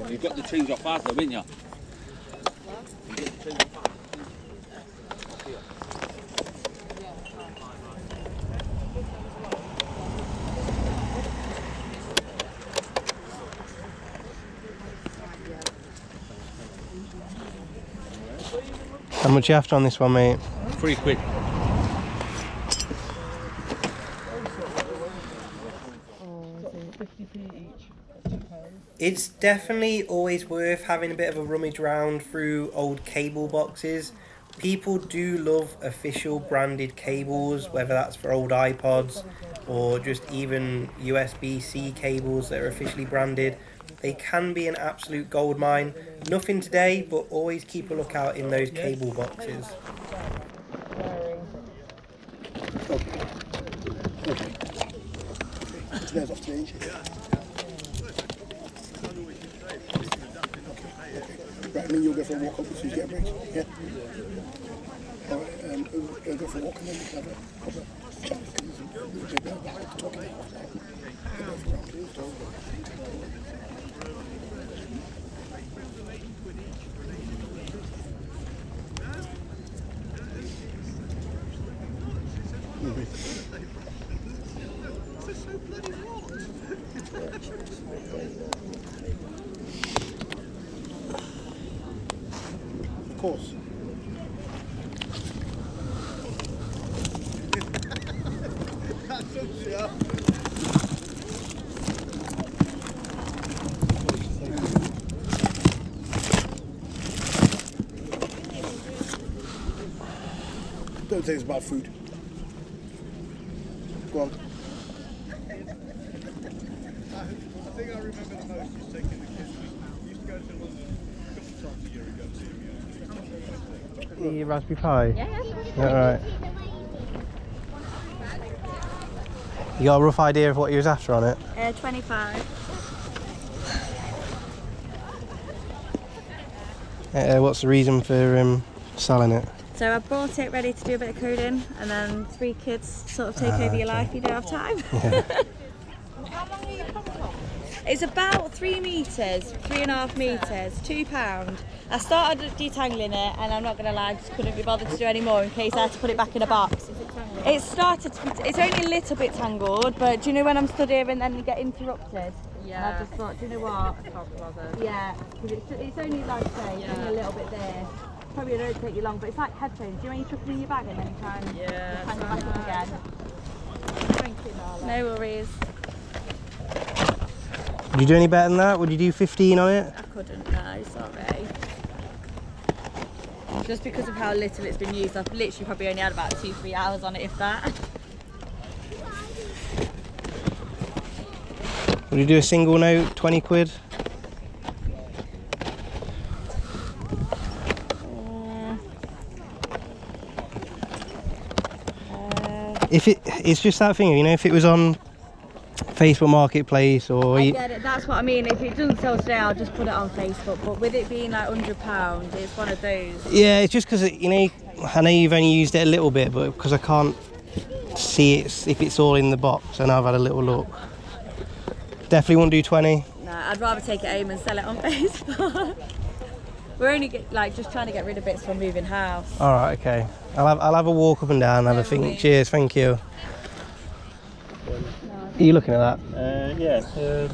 You've got the change off hard though, haven't you? How much you after on this one, mate? £3. It's definitely always worth having a bit of a rummage round through old cable boxes. People do love official branded cables, whether that's for old iPods or just even USB-C cables that are officially branded. They can be an absolute goldmine. Nothing today, but always keep a lookout in those cable boxes. Right, and then you'll go for a walk up as soon as you get ready. Yeah. I'll go for a walk and then we can have a chat Of course. Don't say it's about food. Go on. I think I remember the most was taking the kids. We used to go to London a couple of times a year ago to The Raspberry Pi? Yeah. Alright. You got a rough idea of what you was after on it? 25. What's the reason for selling it? So I bought it ready to do a bit of coding, and then 3 kids sort of take over your life. You don't have time. Yeah. How long are you coming from? It's about 3 metres, 3.5 metres, £2. I started detangling it, and I'm not going to lie, I just couldn't be bothered to do any more in case I had to put it back in a box. It started to be, it's only a little bit tangled, but do you know when I'm stood here and then you get interrupted? Yeah. And I just thought, do you know what? I can't bother. Yeah, because it's only like I say, it's only a little bit there. Probably don't take you long, but it's like headphones. Do you know when you chuck them in your bag and then you try and hang them back up again? Thank you, Nala. No worries. Would you do any better than that? Would you do 15 on it? I couldn't, no, sorry. Just because of how little it's been used, I've literally probably only had about 2-3 hours on it, if that. Would you do a single note, 20 quid? If it's just that thing, you know, if it was on Facebook Marketplace or... I get it, that's what I mean. If it doesn't sell today, I'll just put it on Facebook. But with it being like £100, it's one of those. Yeah, it's just because, you know, I know you've only used it a little bit, but because I can't see it, if it's all in the box, and I've had a little look. Definitely won't do 20. No, I'd rather take it home and sell it on Facebook. We're only just trying to get rid of bits from moving house. All right, okay. I'll have a walk up and down, have a think. Cheers, thank you. Are you looking at that? Yeah, £3.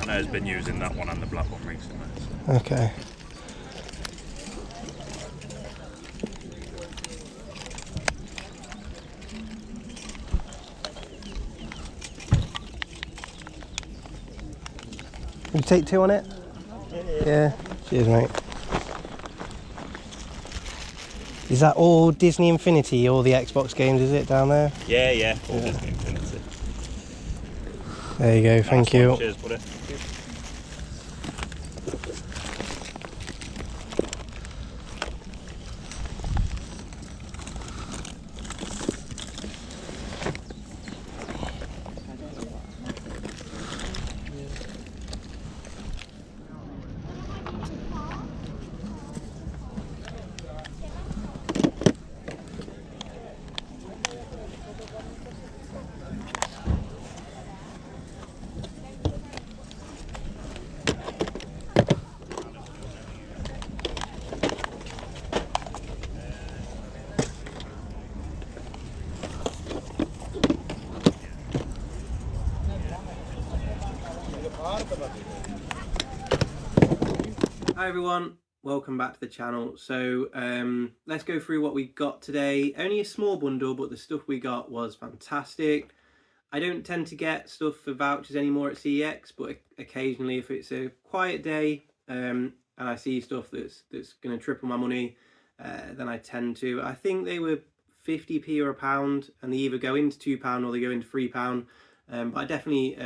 I know has been using that one and the black one recently. So. Okay. You take 2 on it? Yeah. Cheers, mate. Is that all Disney Infinity, all the Xbox games, is it, down there? Yeah, yeah, all Disney Infinity. There you go, thank you. Cheers, buddy. Hi everyone, welcome back to the channel. So let's go through what we got today. Only a small bundle, but the stuff we got was fantastic. I don't tend to get stuff for vouchers anymore at CEX, but occasionally if it's a quiet day and I see stuff that's going to triple my money, then I tend to. I think they were 50p or £1, and they either go into £2 or they go into £3. But I definitely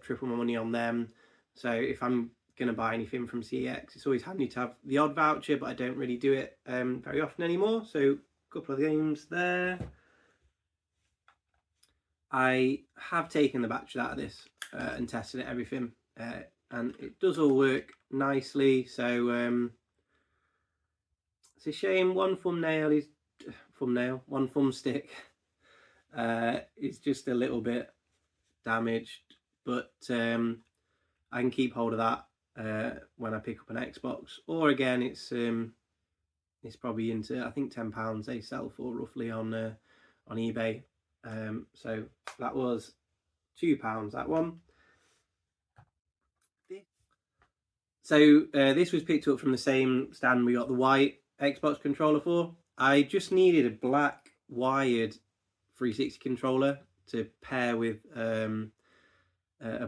triple my money on them. So if I'm going to buy anything from CEX, it's always handy to have the odd voucher, but I don't really do it very often anymore. So a couple of games there. I have taken the batteries out of this and tested it, everything, and it does all work nicely. So it's a shame one thumbstick is just a little bit damaged, but I can keep hold of that when I pick up an Xbox. Or again, it's probably into, I think, £10 they sell for roughly on eBay. So that was £2, that one. So this was picked up from the same stand we got the white Xbox controller for. I just needed a black wired 360 controller to pair with a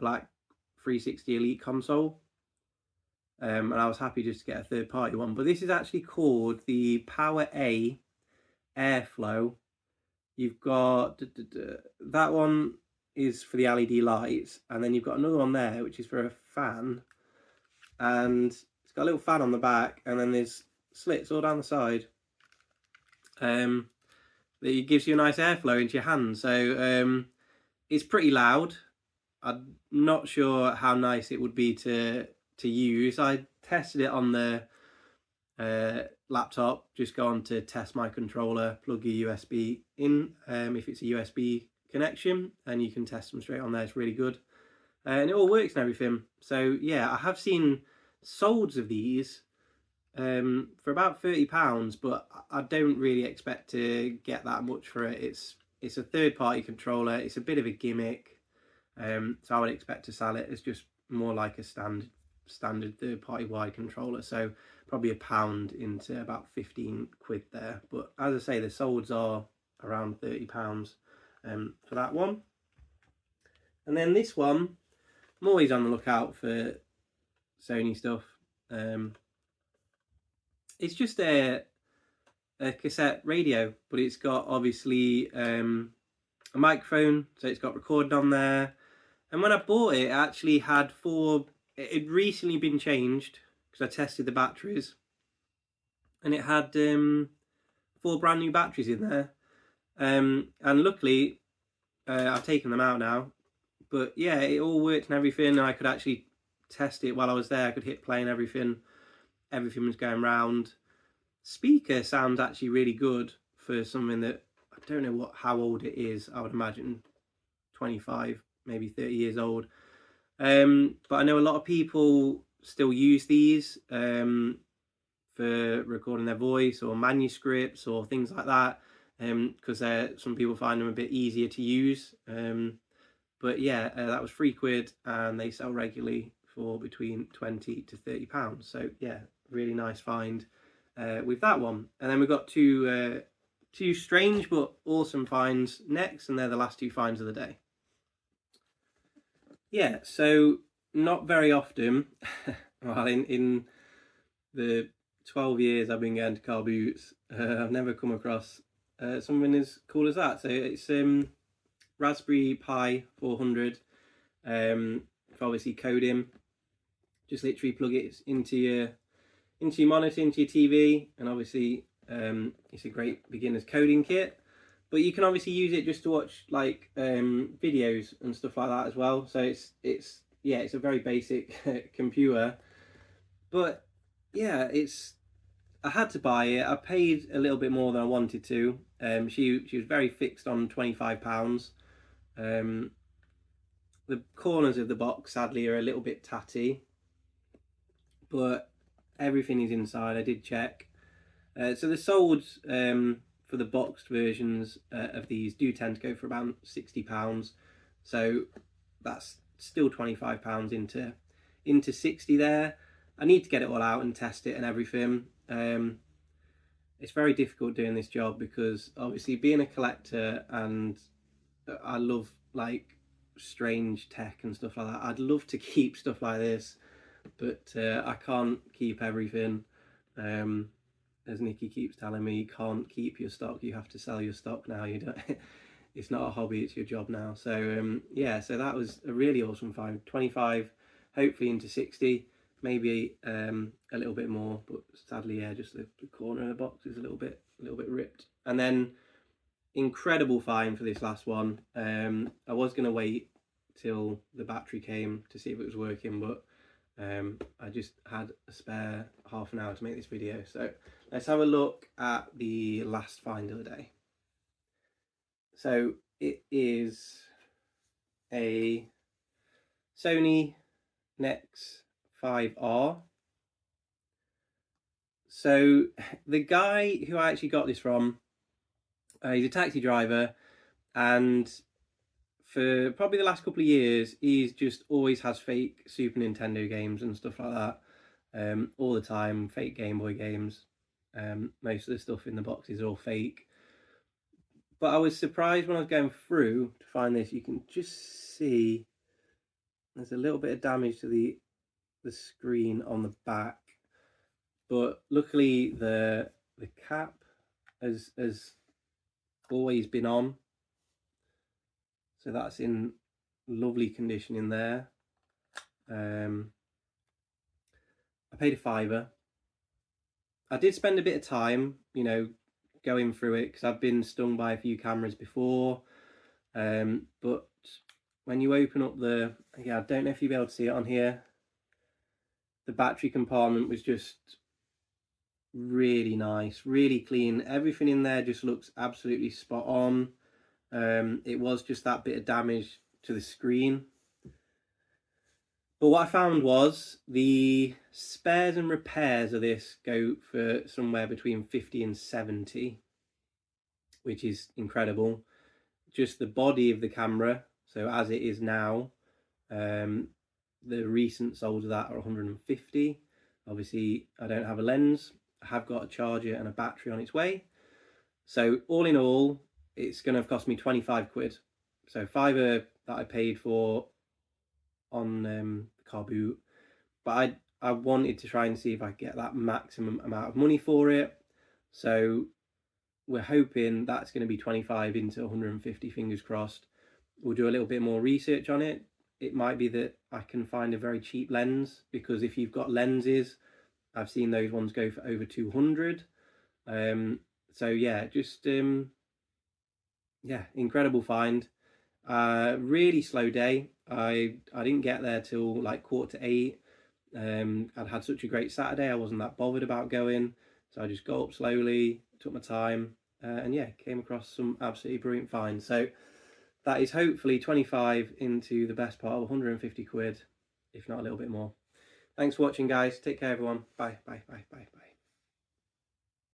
black 360 Elite console. And I was happy just to get a third party one. But this is actually called the Power A Airflow. You've got that one is for the LED lights, and then you've got another one there which is for a fan, and it's got a little fan on the back, and then there's slits all down the side that gives you a nice airflow into your hands. So it's pretty loud. I'm not sure how nice it would be to use. I tested it on the laptop. Just go on to test my controller, plug your USB in if it's a USB connection, and you can test them straight on there. It's really good, and it all works and everything. So yeah, I have seen solds of these for about £30, but I don't really expect to get that much for it. It's a third-party controller. It's a bit of a gimmick, so I would expect to sell it as just more like a standard third-party wide controller. So probably £1 into about 15 quid there. But as I say, the solds are around £30 for that one. And then this one, I'm always on the lookout for Sony stuff. It's just a cassette radio, but it's got obviously a microphone, so it's got recording on there. And when I bought it, it actually had it had recently been changed, because I tested the batteries, and it had 4 brand new batteries in there, and luckily I've taken them out now. But yeah, it all worked and everything, and I could actually test it while I was there. I could hit play and everything was going round. Speaker sounds actually really good for something that I don't know how old it is. I would imagine 25, maybe 30 years old. But I know a lot of people still use these for recording their voice or manuscripts or things like that, because some people find them a bit easier to use. But yeah, that was £3, and they sell regularly for between £20 to £30. So yeah, really nice find with that one. And then we've got two strange but awesome finds next, and they're the last 2 finds of the day. Yeah, so not very often, well, in the 12 years I've been going to car boots, I've never come across something as cool as that. So it's Raspberry Pi 400 for obviously coding. Just literally plug it into your monitor, into your TV, and obviously it's a great beginner's coding kit. But you can obviously use it just to watch like videos and stuff like that as well. So it's a very basic computer. But yeah, I had to buy it. I paid a little bit more than I wanted to. She was very fixed on £25. The corners of the box sadly are a little bit tatty, but everything is inside. I did check. So the solds for the boxed versions of these do tend to go for about £60. So that's still £25 into into 60 there. I need to get it all out and test it and everything. It's very difficult doing this job because obviously being a collector, and I love like strange tech and stuff like that. I'd love to keep stuff like this, but I can't keep everything. As Nikki keeps telling me, you can't keep your stock, you have to sell your stock now. You don't it's not a hobby, it's your job now. So yeah, so that was a really awesome find. 25, hopefully into 60, maybe a little bit more, but sadly, yeah, just the corner of the box is a little bit ripped. And then incredible find for this last one. I was going to wait till the battery came to see if it was working, but I just had a spare half an hour to make this video. So let's have a look at the last find of the day. So it is a Sony Nex 5R. So the guy who I actually got this from, he's a taxi driver, and for probably the last couple of years, he's just always has fake Super Nintendo games and stuff like that, all the time, fake Game Boy games. Most of the stuff in the box is all fake. But I was surprised when I was going through to find this. You can just see there's a little bit of damage to the screen on the back, but luckily the cap has always been on, so that's in lovely condition in there. I paid a £5. I did spend a bit of time, you know, going through it because I've been stung by a few cameras before, but when you open up the, I don't know if you'll be able to see it on here, the battery compartment was just really nice, really clean. Everything in there just looks absolutely spot on. It was just that bit of damage to the screen. But what I found was the spares and repairs of this go for somewhere between 50 and 70, which is incredible. Just the body of the camera, so as it is now, the recent solds of that are 150. Obviously, I don't have a lens. I have got a charger and a battery on its way. So all in all, it's going to have cost me 25 quid. So £5 that I paid for on the car boot. But I wanted to try and see if I could get that maximum amount of money for it. So we're hoping that's going to be 25 into 150, fingers crossed. We'll do a little bit more research on it. It might be that I can find a very cheap lens, because if you've got lenses, I've seen those ones go for over 200. So yeah, just yeah, incredible find. Really slow day. I didn't get there till like 7:45. I'd had such a great Saturday, I wasn't that bothered about going, so I just got up slowly, took my time, and yeah, came across some absolutely brilliant finds. So that is hopefully 25 into the best part of 150 quid, if not a little bit more. Thanks for watching, guys. Take care, everyone. Bye, bye, bye, bye, bye.